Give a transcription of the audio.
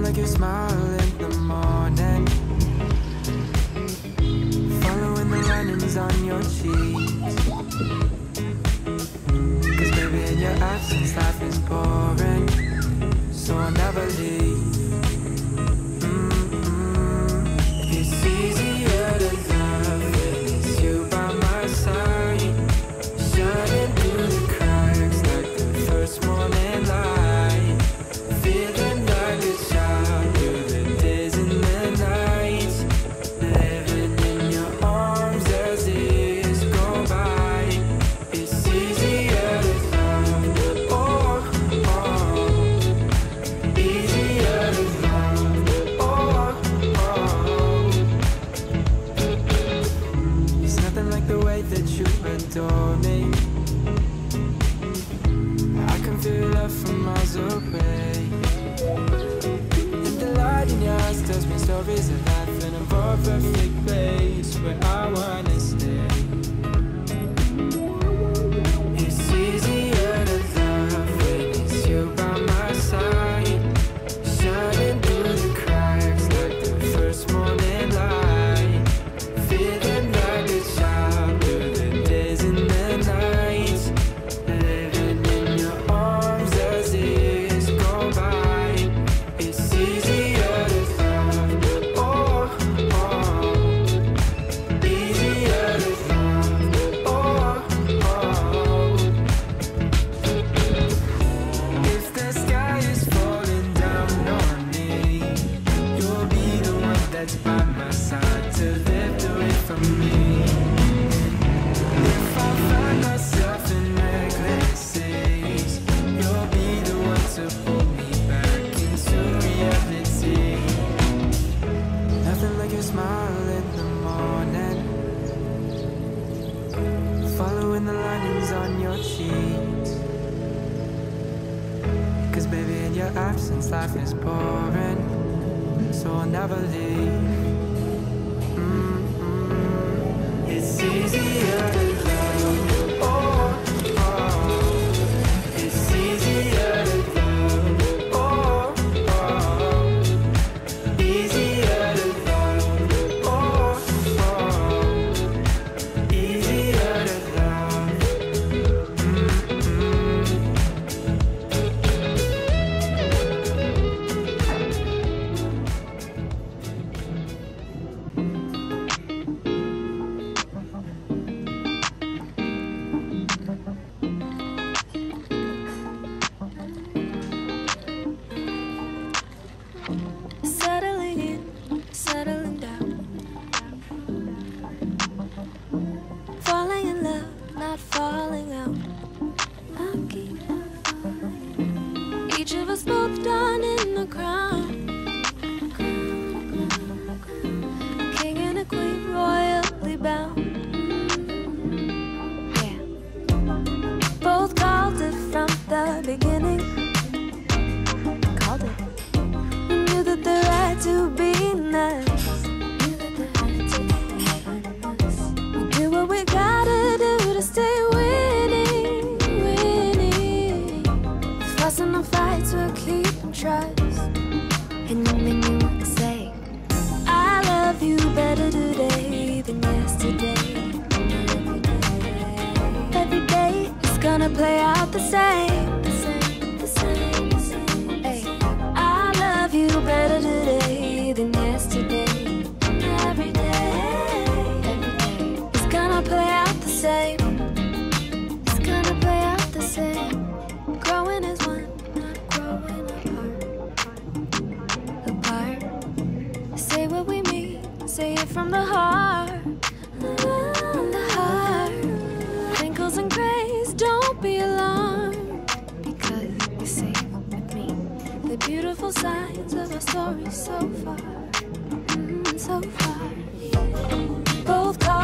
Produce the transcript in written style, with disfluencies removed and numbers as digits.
like your smile in the morning, following the linings on your cheeks. Cause baby, in your absence life is boring, so I'll never leave. It's easier to love when it's you by my side, shining through the cracks like the first morning light, feeling like a child through the days and the nights, living in your arms as years go by. It's easier to love, oh, oh, easier to love, oh, oh. It's nothing like the way that you adore me. I can feel love from miles away, and the light in your eyes tells me stories of life in a more perfect place where I wanna stay. It's easier to love when it's you by my side, shining through the cracks like the first morning light, feeling like a child through the days and the nights, living in your arms as years go by. It's easier to love, oh, oh, easier to love, oh, oh. If the sky is falling down on me, you'll be the one that's by my side to lift away from me. If I find myself in reckless days, you'll be the one to pull me back into reality. Nothing like your smile in the morning, following the linings on your cheeks. Cause baby, in your absence life is boring, so I'll never leave. It's easier to love, oh, oh. It's easier to love, oh, oh. Easier to love, oh, oh. Easier to love. Settling in, settling down, falling in love, not falling out. I'll keep each of us both done in the crown. A king and a queen, royally bound. Yeah, both called it from the beginning. Called it. We knew that the right to be nice. We do what we gotta do to stay winning, winning. Fussing on fights, we'll keep trust. And you make me want to say, I love you better today than yesterday. Every day is gonna play out the same, the same, the same, the same. Hey, I love you better today than yesterday. Every day is gonna play out the same. It's gonna play out the same. Growing as one, not growing apart. Say what we mean, say it from the heart. From the heart. Wrinkles and grays, don't be alarmed, because you see with me the beautiful signs of our story so far, so far. Both cars